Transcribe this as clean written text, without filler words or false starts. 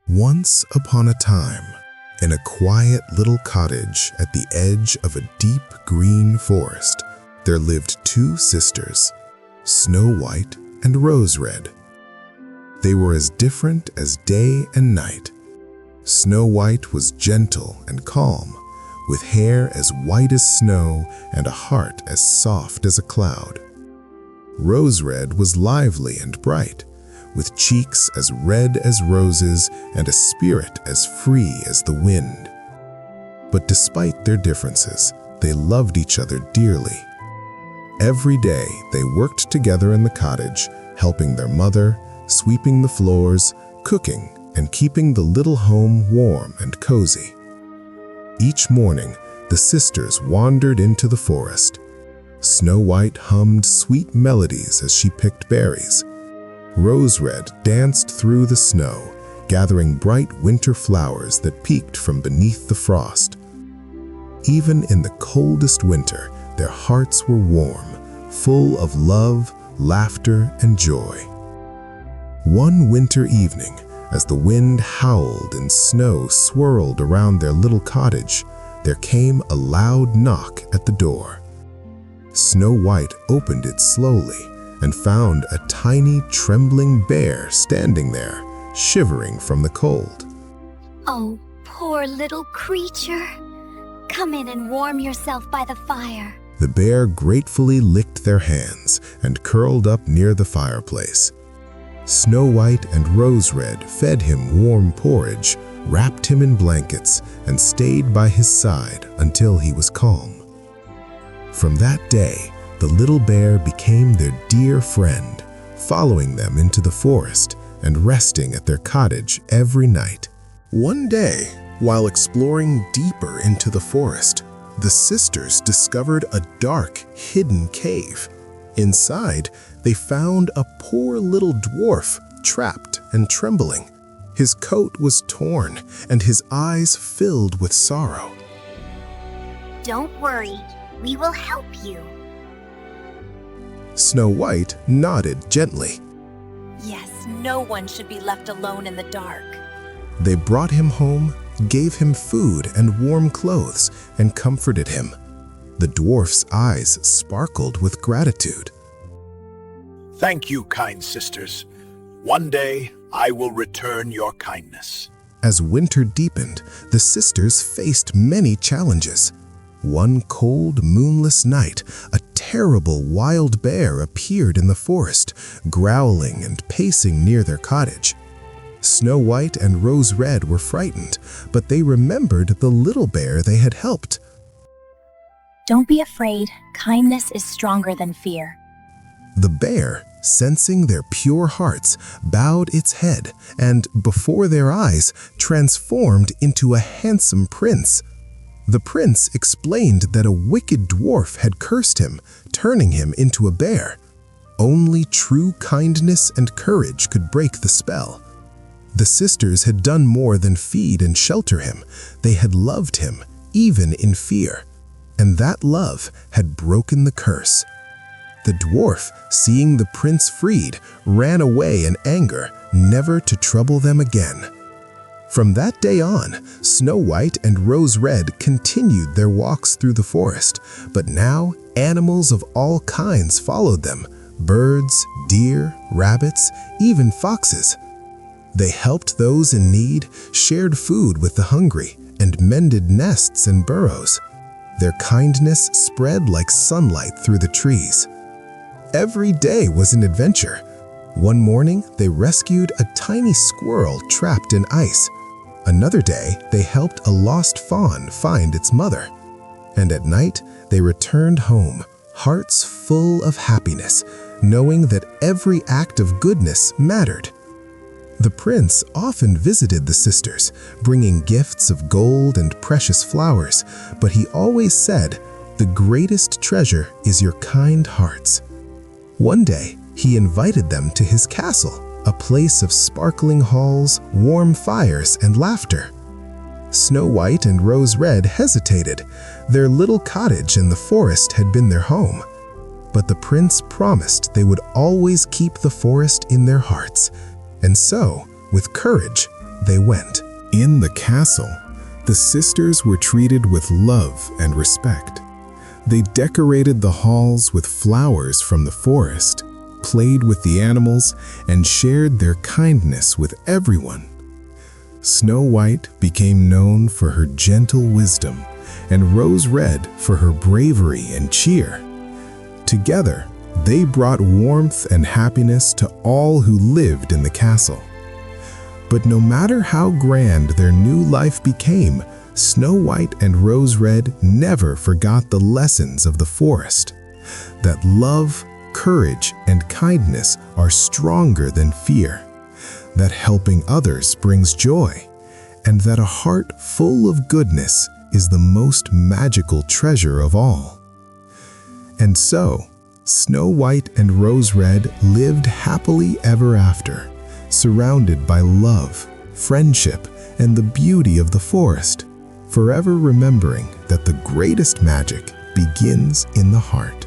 Once upon a time, in a quiet little cottage at the edge of a deep green forest, there lived two sisters, Snow White and Rose Red. They were as different as day and night. Snow White was gentle and calm, with hair as white as snow and a heart as soft as a cloud. Rose Red was lively and bright, with cheeks as red as roses and a spirit as free as the wind. But despite their differences, they loved each other dearly. Every day they worked together in the cottage, helping their mother, sweeping the floors, cooking, and keeping the little home warm and cozy. Each morning, the sisters wandered into the forest. Snow White hummed sweet melodies as she picked berries. Rose Red danced through the snow, gathering bright winter flowers that peeked from beneath the frost. Even in the coldest winter, their hearts were warm, full of love, laughter, and joy. One winter evening, as the wind howled and snow swirled around their little cottage, there came a loud knock at the door. Snow White opened it slowly and found a tiny, trembling bear standing there, shivering from the cold. Oh, poor little creature. Come in and warm yourself by the fire. The bear gratefully licked their hands and curled up near the fireplace. Snow White and Rose Red fed him warm porridge, wrapped him in blankets, and stayed by his side until he was calm. From that day, the little bear became their dear friend, following them into the forest and resting at their cottage every night. One day, while exploring deeper into the forest, the sisters discovered a dark, hidden cave. Inside, they found a poor little dwarf, trapped and trembling. His coat was torn and his eyes filled with sorrow. Don't worry, we will help you. Snow White nodded gently. Yes, no one should be left alone in the dark. They brought him home, gave him food and warm clothes, and comforted him. The dwarf's eyes sparkled with gratitude. Thank you, kind sisters. One day, I will return your kindness. As winter deepened, the sisters faced many challenges. One cold, moonless night, a terrible wild bear appeared in the forest, growling and pacing near their cottage. Snow White and Rose Red were frightened, but they remembered the little bear they had helped. Don't be afraid. Kindness is stronger than fear. The bear, sensing their pure hearts, bowed its head and, before their eyes, transformed into a handsome prince. The prince explained that a wicked dwarf had cursed him, turning him into a bear. Only true kindness and courage could break the spell. The sisters had done more than feed and shelter him. They had loved him, even in fear. And that love had broken the curse. The dwarf, seeing the prince freed, ran away in anger, never to trouble them again. From that day on, Snow White and Rose Red continued their walks through the forest, but now animals of all kinds followed them: birds, deer, rabbits, even foxes. They helped those in need, shared food with the hungry, and mended nests and burrows. Their kindness spread like sunlight through the trees. Every day was an adventure. One morning, they rescued a tiny squirrel trapped in ice. Another day, they helped a lost fawn find its mother. And at night, they returned home, hearts full of happiness, knowing that every act of goodness mattered. The prince often visited the sisters, bringing gifts of gold and precious flowers, but he always said, "The greatest treasure is your kind hearts." One day, he invited them to his castle, a place of sparkling halls, warm fires, and laughter. Snow White and Rose Red hesitated. Their little cottage in the forest had been their home. But the prince promised they would always keep the forest in their hearts. And so, with courage, they went. In the castle, the sisters were treated with love and respect. They decorated the halls with flowers from the forest, played with the animals, and shared their kindness with everyone. Snow White became known for her gentle wisdom, and Rose Red for her bravery and cheer. Together, they brought warmth and happiness to all who lived in the castle. But no matter how grand their new life became, Snow White and Rose Red never forgot the lessons of the forest. That love, courage, and kindness are stronger than fear. That helping others brings joy, and that a heart full of goodness is the most magical treasure of all. And so, Snow White and Rose Red lived happily ever after, surrounded by love, friendship, and the beauty of the forest, forever remembering that the greatest magic begins in the heart.